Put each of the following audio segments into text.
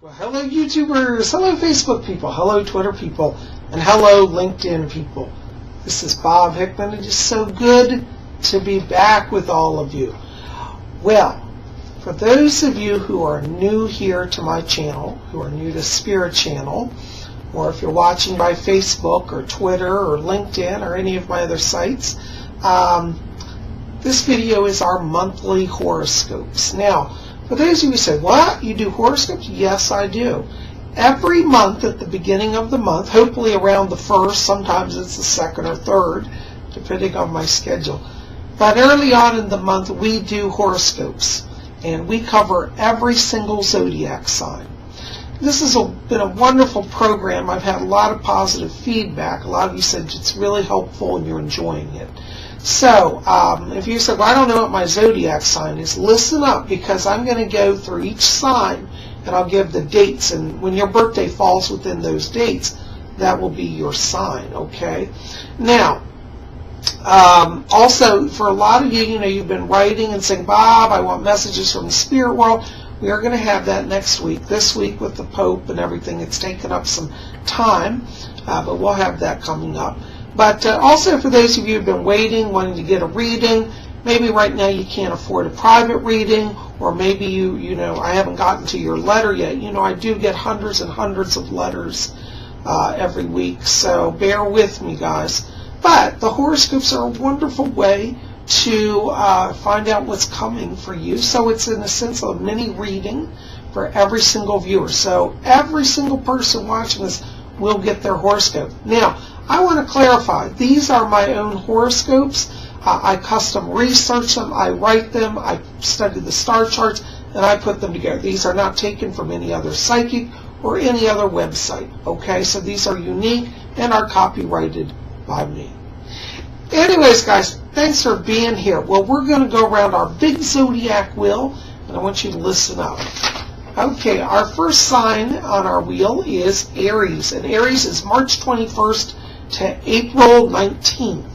Well, hello YouTubers, hello Facebook people, hello Twitter people, and hello LinkedIn people. This is Bob Hickman. It is so good to be back with all of you. Well, for those of you who are new here to my channel, who are new to Spirit Channel, or if you're watching by Facebook or Twitter or LinkedIn or any of my other sites, this video is our monthly horoscopes. Now, for those of you who say, what? You do horoscopes? Yes, I do. Every month at the beginning of the month, hopefully around the 1st, sometimes it's the 2nd or 3rd, depending on my schedule. But early on in the month, we do horoscopes, and we cover every single zodiac sign. This has been a wonderful program. I've had a lot of positive feedback. A lot of you said it's really helpful and you're enjoying it. So, if you said, well, I don't know what my zodiac sign is, listen up, because I'm going to go through each sign and I'll give the dates, and when your birthday falls within those dates, that will be your sign, okay? Now, also, for a lot of you, you've been writing and saying, Bob, I want messages from the spirit world. We are going to have that next week. This week with the Pope and everything, it's taken up some time, but we'll have that coming up. But also for those of you who've been waiting, wanting to get a reading, maybe right now you can't afford a private reading, or maybe I haven't gotten to your letter yet. I do get hundreds and hundreds of letters every week, so bear with me, guys. But the horoscopes are a wonderful way to find out what's coming for you. So it's in a sense of a mini reading for every single viewer. So every single person watching this will get their horoscope. Now, I want to clarify, these are my own horoscopes. I custom research them, I write them, I study the star charts, and I put them together. These are not taken from any other psychic or any other website. Okay, so these are unique and are copyrighted by me. Anyways, guys, thanks for being here. Well, we're going to go around our big zodiac wheel, and I want you to listen up. Okay, our first sign on our wheel is Aries, and Aries is March 21st to April 19th.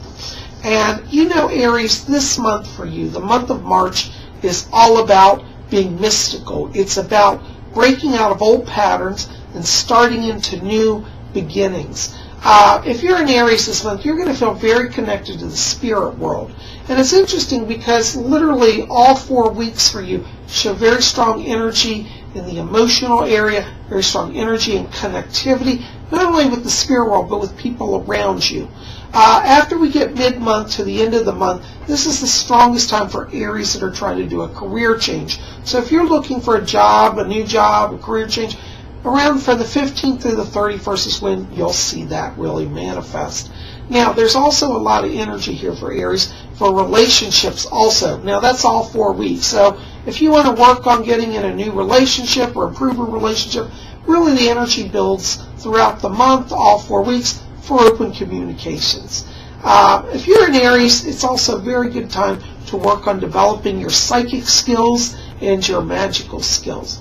And Aries, this month for you, the month of March, is all about being mystical. It's about breaking out of old patterns and starting into new beginnings. If you're in Aries this month, you're going to feel very connected to the spirit world. And it's interesting because literally all 4 weeks for you show very strong energy in the emotional area, very strong energy and connectivity, not only with the spirit world, but with people around you. After we get mid-month to the end of the month, this is the strongest time for Aries that are trying to do a career change. So if you're looking for a job, a new job, a career change, around from the 15th through the 31st is when you'll see that really manifest. Now, there's also a lot of energy here for Aries for relationships also. Now, that's all 4 weeks. So if you want to work on getting in a new relationship or improve a relationship, really the energy builds throughout the month, all 4 weeks, for open communications. If you're in Aries, it's also a very good time to work on developing your psychic skills and your magical skills.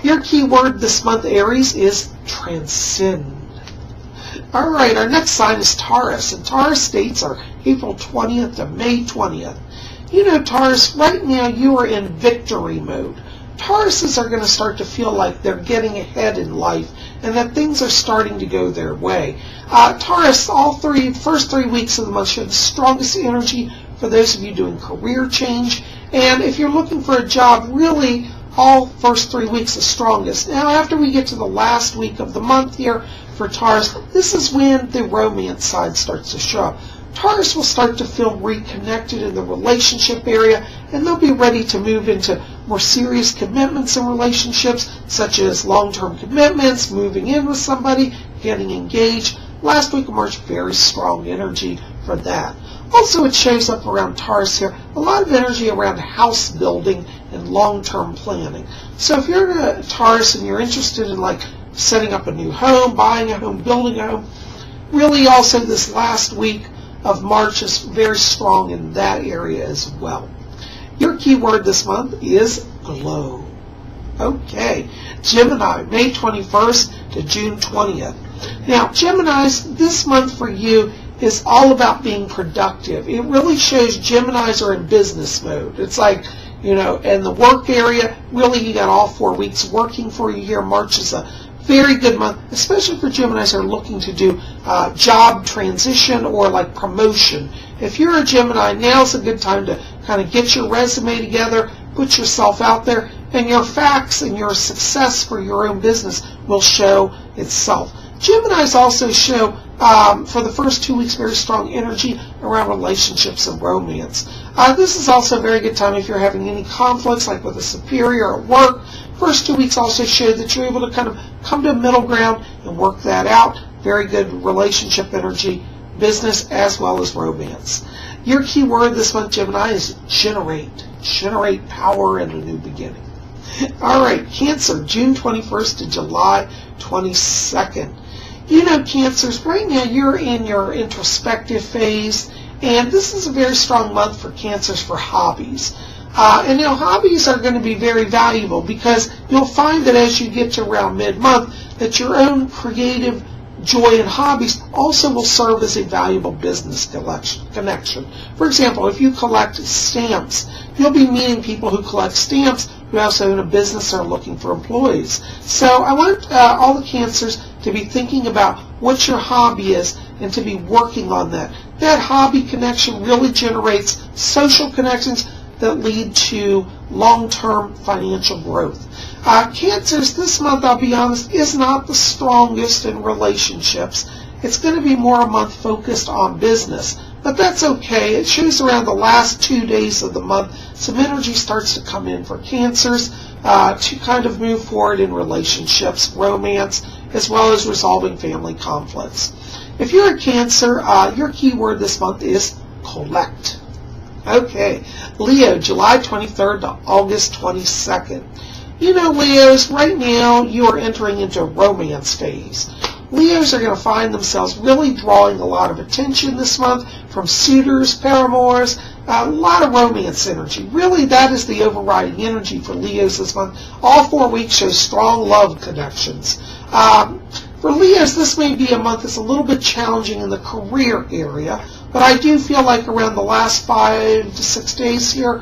Your key word this month, Aries, is transcend. All right, our next sign is Taurus, and Taurus dates are April 20th to May 20th. Taurus, right now you are in victory mode. Tauruses are going to start to feel like they're getting ahead in life and that things are starting to go their way. Taurus, first 3 weeks of the month show the strongest energy for those of you doing career change. And if you're looking for a job, really all first 3 weeks the strongest. Now, after we get to the last week of the month here for Taurus, this is when the romance side starts to show up. Taurus will start to feel reconnected in the relationship area, and they'll be ready to move into more serious commitments in relationships, such as long-term commitments, moving in with somebody, getting engaged. Last week of March, very strong energy for that. Also, it shows up around Taurus here, a lot of energy around house building and long-term planning. So if you're in a Taurus and you're interested in setting up a new home, buying a home, building a home, really also this last week of March is very strong in that area as well. Your key word this month is glow. Okay, Gemini, May 21st to June 20th. Now, Geminis, this month for you is all about being productive. It really shows Geminis are in business mode. It's like, you know, in the work area, really you got all 4 weeks working for you here. March is a very good month, especially for Geminis who are looking to do job transition or like promotion. If you're a Gemini, now's a good time to kind of get your resume together, put yourself out there, and your facts and your success for your own business will show itself. Geminis also show, for the first 2 weeks, very strong energy around relationships and romance. This is also a very good time if you're having any conflicts, like with a superior at work. First 2 weeks also show that you're able to kind of come to a middle ground and work that out. Very good relationship energy, business as well as romance. Your key word this month, Gemini, is generate. Generate power and a new beginning. All right, Cancer, June 21st to July 22nd. You know, Cancers, right now you're in your introspective phase, and this is a very strong month for Cancers for hobbies. And now hobbies are going to be very valuable because you'll find that as you get to around mid-month that your own creative joy and hobbies also will serve as a valuable business connection. For example, if you collect stamps, you'll be meeting people who collect stamps who also own a business or are looking for employees. So I want all the Cancers to be thinking about what your hobby is and to be working on that. That hobby connection really generates social connections that lead to long-term financial growth. Cancers, this month, I'll be honest, is not the strongest in relationships. It's going to be more a month focused on business, but that's okay. It shows around the last 2 days of the month, some energy starts to come in for Cancers to kind of move forward in relationships, romance, as well as resolving family conflicts. If you're a Cancer, your key word this month is collect. Okay, Leo, July 23rd to August 22nd. You know, Leos, right now you are entering into a romance phase. Leos are going to find themselves really drawing a lot of attention this month from suitors, paramours, a lot of romance energy. Really, that is the overriding energy for Leos this month. All 4 weeks show strong love connections. For Leos, this may be a month that's a little bit challenging in the career area, but I do feel like around the last 5 to 6 days here,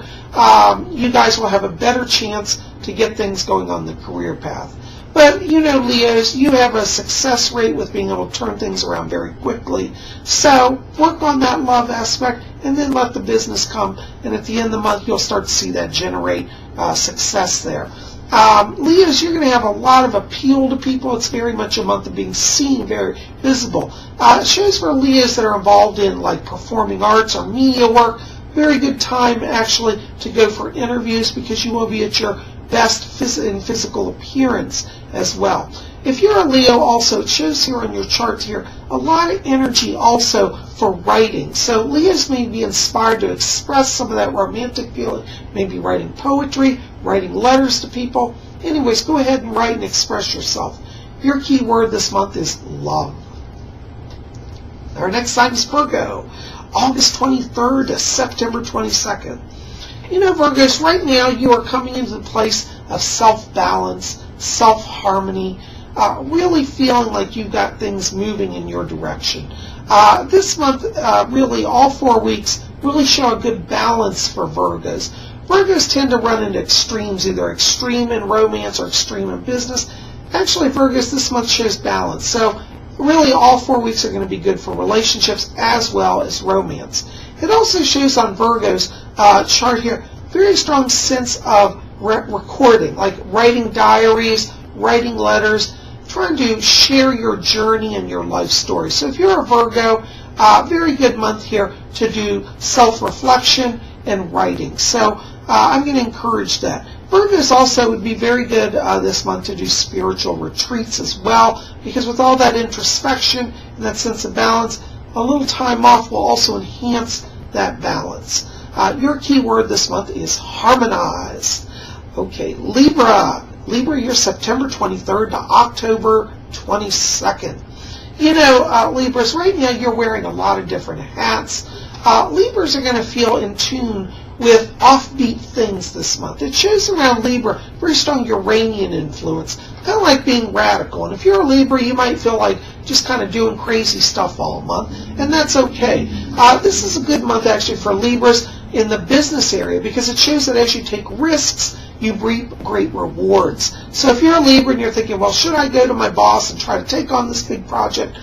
you guys will have a better chance to get things going on the career path. But, you know, Leos, you have a success rate with being able to turn things around very quickly. So work on that love aspect and then let the business come. And at the end of the month, you'll start to see that generate success there. Leos, you're going to have a lot of appeal to people. It's very much a month of being seen, very visible. It shows for Leos that are involved in like performing arts or media work. Very good time actually to go for interviews because you will be at your best in physical appearance as well. If you're a Leo also, it shows here on your chart here, a lot of energy also for writing. So Leos may be inspired to express some of that romantic feeling, maybe writing poetry, writing letters to people. Anyways, go ahead and write and express yourself. Your key word this month is love. Our next sign is Virgo, August 23rd to September 22nd. You know, Virgos, right now you are coming into the place of self-balance, self-harmony, really feeling like you've got things moving in your direction. This month, really all 4 weeks, really show a good balance for Virgos. Virgos tend to run into extremes, either extreme in romance or extreme in business. Actually, Virgos this month shows balance. So really all 4 weeks are going to be good for relationships as well as romance. It also shows on Virgo's chart here very strong sense of recording, like writing diaries, writing letters, trying to share your journey and your life story. So if you're a Virgo, very good month here to do self-reflection and writing. So I'm going to encourage that. Virgos also would be very good this month to do spiritual retreats as well, because with all that introspection and that sense of balance, a little time off will also enhance that balance. Your key word this month is harmonize. Okay, Libra. Libra, you're September 23rd to October 22nd. You know, Libras, right now you're wearing a lot of different hats. Libras are going to feel in tune with offbeat things this month. It shows around Libra very strong Uranian influence, kind of like being radical. And if you're a Libra, you might feel like just kind of doing crazy stuff all month, and that's okay. This is a good month actually for Libras in the business area because it shows that as you take risks, you reap great rewards. So if you're a Libra and you're thinking, well, should I go to my boss and try to take on this big project?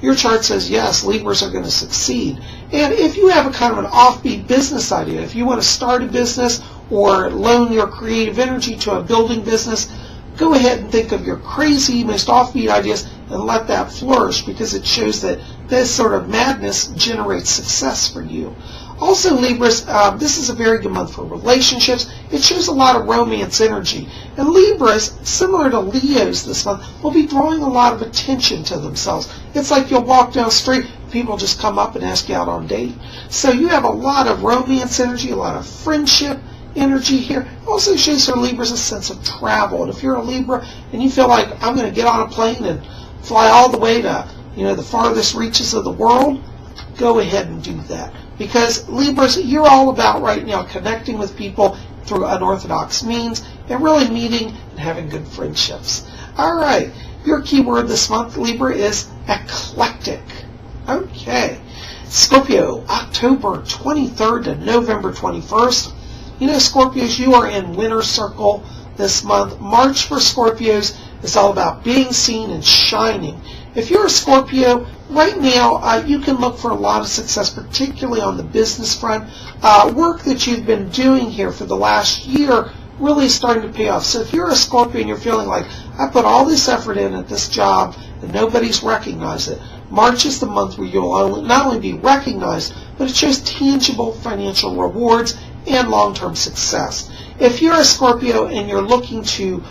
Your chart says yes, Libras are going to succeed. And if you have a kind of an offbeat business idea, if you want to start a business or loan your creative energy to a building business, go ahead and think of your crazy, most offbeat ideas and let that flourish because it shows that this sort of madness generates success for you. Also, Libras, this is a very good month for relationships. It shows a lot of romance energy. And Libras, similar to Leos this month, will be drawing a lot of attention to themselves. It's like you'll walk down the street, people just come up and ask you out on a date. So you have a lot of romance energy, a lot of friendship energy here. It also shows for Libras a sense of travel. And if you're a Libra and you feel like I'm going to get on a plane and fly all the way to the farthest reaches of the world, go ahead and do that. Because Libras, you're all about right now connecting with people through unorthodox means and really meeting and having good friendships. All right, your keyword this month, Libra, is eclectic. Okay, Scorpio, October 23rd to November 21st. Scorpios, you are in winter circle this month. March for Scorpios is all about being seen and shining. If you're a Scorpio, right now you can look for a lot of success, particularly on the business front. Work that you've been doing here for the last year really is starting to pay off. So if you're a Scorpio and you're feeling like, I put all this effort in at this job and nobody's recognized it, March is the month where you'll not only be recognized, but it shows tangible financial rewards and long-term success. If you're a Scorpio and you're looking to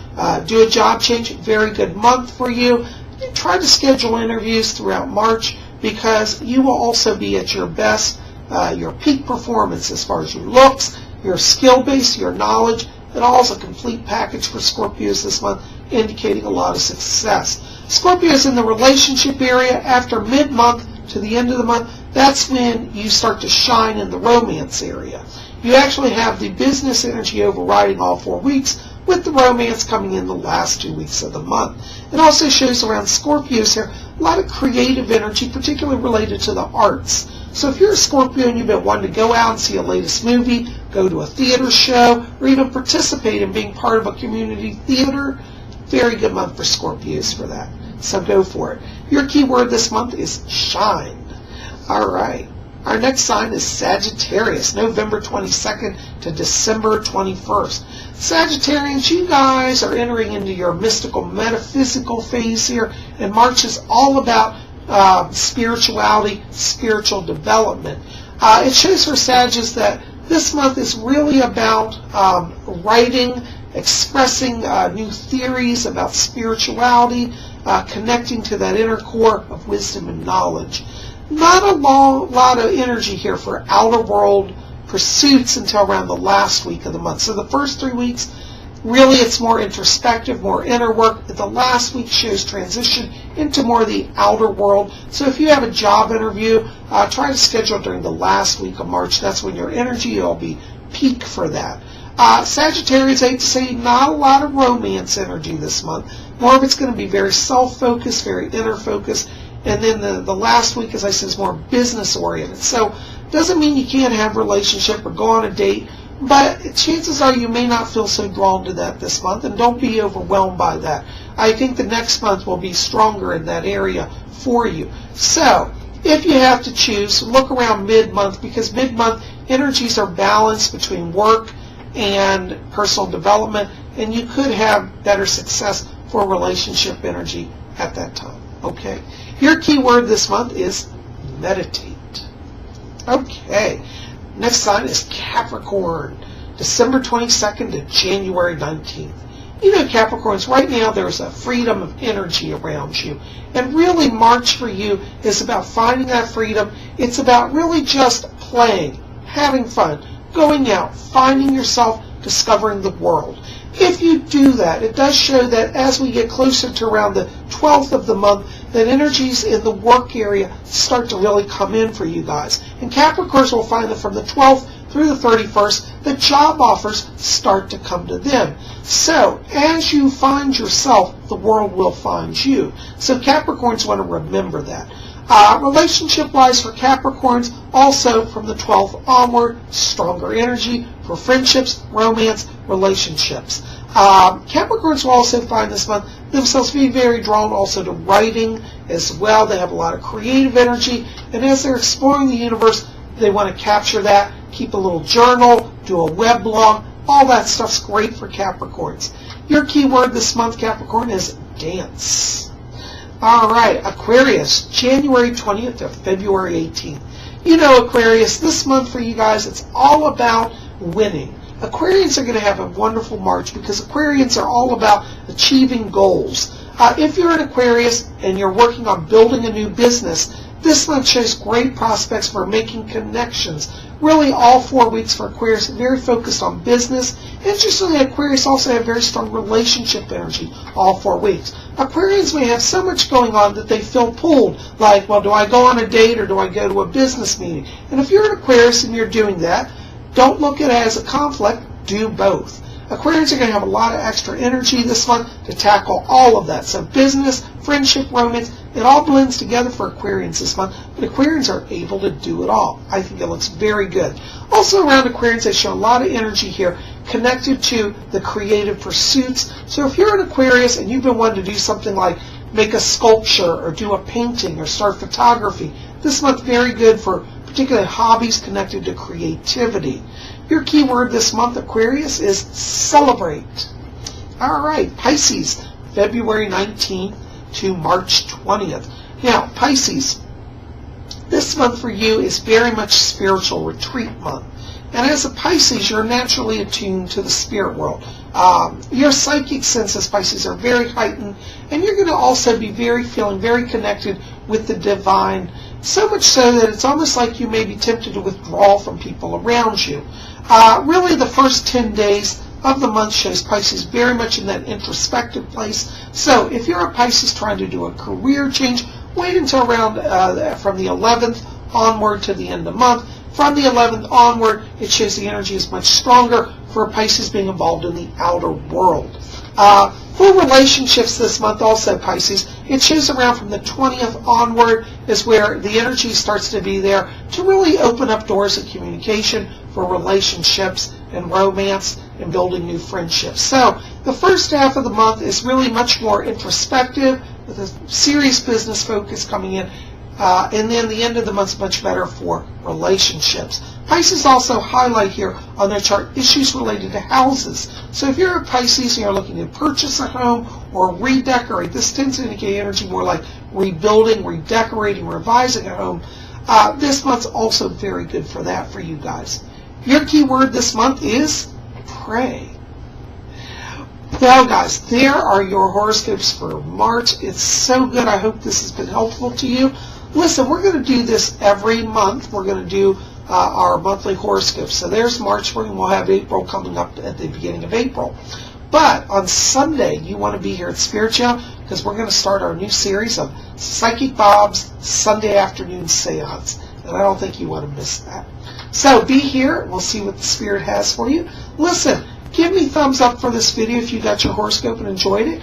do a job change, very good month for you. Try to schedule interviews throughout March because you will also be at your best, your peak performance as far as your looks, your skill base, your knowledge. It all is a complete package for Scorpios this month, indicating a lot of success. Scorpios in the relationship area, after mid-month to the end of the month, that's when you start to shine in the romance area. You actually have the business energy overriding all 4 weeks, with the romance coming in the last 2 weeks of the month. It also shows around Scorpios here a lot of creative energy, particularly related to the arts. So if you're a Scorpio and you've been wanting to go out and see a latest movie, go to a theater show, or even participate in being part of a community theater, very good month for Scorpios for that. So go for it. Your keyword this month is shine. All right. Our next sign is Sagittarius, November 22nd to December 21st. Sagittarians, you guys are entering into your mystical, metaphysical phase here, and March is all about spirituality, spiritual development. It shows for Sagittarius that this month is really about writing, expressing new theories about spirituality, connecting to that inner core of wisdom and knowledge. Not a lot of energy here for outer world pursuits until around the last week of the month. So the first 3 weeks, really it's more introspective, more inner work. The last week shows transition into more of the outer world. So if you have a job interview, try to schedule during the last week of March. That's when your energy will be peak for that. Sagittarius, I hate to say, not a lot of romance energy this month. More of it's going to be very self-focused, very inner-focused. And then the last week, as I said, is more business-oriented. So it doesn't mean you can't have a relationship or go on a date, but chances are you may not feel so drawn to that this month, and don't be overwhelmed by that. I think the next month will be stronger in that area for you. So if you have to choose, look around mid-month, because mid-month energies are balanced between work and personal development, and you could have better success for relationship energy at that time. Okay, your keyword this month is meditate. Okay, next sign is Capricorn, December 22nd to January 19th. You know, Capricorns, right now there's a freedom of energy around you. And really March for you is about finding that freedom. It's about really just playing, having fun, going out, finding yourself, discovering the world. If you do that, it does show that as we get closer to around the 12th of the month, that energies in the work area start to really come in for you guys. And Capricorns will find that from the 12th through the 31st, the job offers start to come to them. So as you find yourself, the world will find you. So Capricorns want to remember that. Relationship-wise for Capricorns, also from the 12th onward, stronger energy for friendships, romance, relationships. Capricorns will also find this month themselves being very drawn also to writing as well. They have a lot of creative energy, and as they're exploring the universe, they want to capture that, keep a little journal, do a web blog. All that stuff's great for Capricorns. Your key word this month, Capricorn, is dance. All right, Aquarius, January 20th to February 18th. You know, Aquarius, this month for you guys, it's all about winning. Aquarians are going to have a wonderful March because Aquarians are all about achieving goals. If you're an Aquarius and you're working on building a new business, this month shows great prospects for making connections. Really, all 4 weeks for Aquarius, very focused on business. Interestingly, Aquarius also have very strong relationship energy all 4 weeks. Aquarians may have so much going on that they feel pulled, like, well, do I go on a date or do I go to a business meeting? And if you're an Aquarius and you're doing that, don't look at it as a conflict, do both. Aquarians are going to have a lot of extra energy this month to tackle all of that. So business, friendship, romance, it all blends together for Aquarians this month, but Aquarians are able to do it all. I think it looks very good. Also around Aquarians, they show a lot of energy here connected to the creative pursuits. So if you're an Aquarius and you've been wanting to do something like make a sculpture or do a painting or start photography, this month very good for particularly hobbies connected to creativity. Your key word this month, Aquarius, is celebrate. All right, Pisces, February 19th to March 20th. Now, Pisces, this month for you is very much spiritual retreat month. And as a Pisces, you're naturally attuned to the spirit world. Your psychic senses, Pisces, are very heightened, and you're going to also be feeling very connected with the divine, so much so that it's almost like you may be tempted to withdraw from people around you. Really, the first 10 days of the month shows Pisces very much in that introspective place. So if you're a Pisces trying to do a career change, wait until around from the 11th onward to the end of the month. From the 11th onward, it shows the energy is much stronger for Pisces being involved in the outer world. For relationships this month also, Pisces, it shows around from the 20th onward is where the energy starts to be there to really open up doors of communication for relationships and romance and building new friendships. So the first half of the month is really much more introspective with a serious business focus coming in. And then the end of the month's much better for relationships. Pisces also highlight here on their chart issues related to houses. So if you're a Pisces and you're looking to purchase a home or redecorate, this tends to indicate energy more like rebuilding, redecorating, revising a home. This month's also very good for that for you guys. Your key word this month is pray. Well, guys, there are your horoscopes for March. It's so good. I hope this has been helpful to you. Listen, we're going to do this every month. We're going to do our monthly horoscopes. So there's March, and we'll have April coming up at the beginning of April. But on Sunday, you want to be here at Spirit Channel because we're going to start our new series of Psychic Bob's Sunday Afternoon Seance. And I don't think you want to miss that. So be here. We'll see what the Spirit has for you. Listen, give me thumbs up for this video if you got your horoscope and enjoyed it.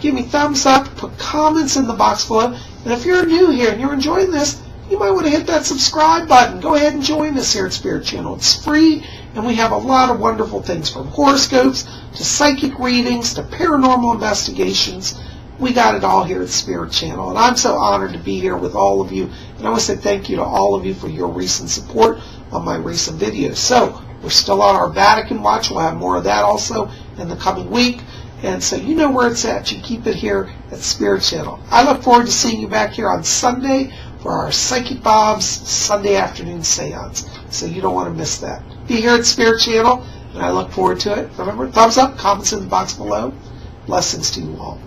Give me thumbs up. Put comments in the box below. And if you're new here and you're enjoying this, you might want to hit that subscribe button. Go ahead and join us here at Spirit Channel. It's free, and we have a lot of wonderful things from horoscopes to psychic readings to paranormal investigations. We got it all here at Spirit Channel, and I'm so honored to be here with all of you. And I want to say thank you to all of you for your recent support on my recent videos. So we're still on our Vatican watch. We'll have more of that also in the coming week. And so you know where it's at. You keep it here at Spirit Channel. I look forward to seeing you back here on Sunday for our Psychic Bob's Sunday Afternoon Seance. So you don't want to miss that. Be here at Spirit Channel, and I look forward to it. Remember, thumbs up, comments in the box below. Blessings to you all.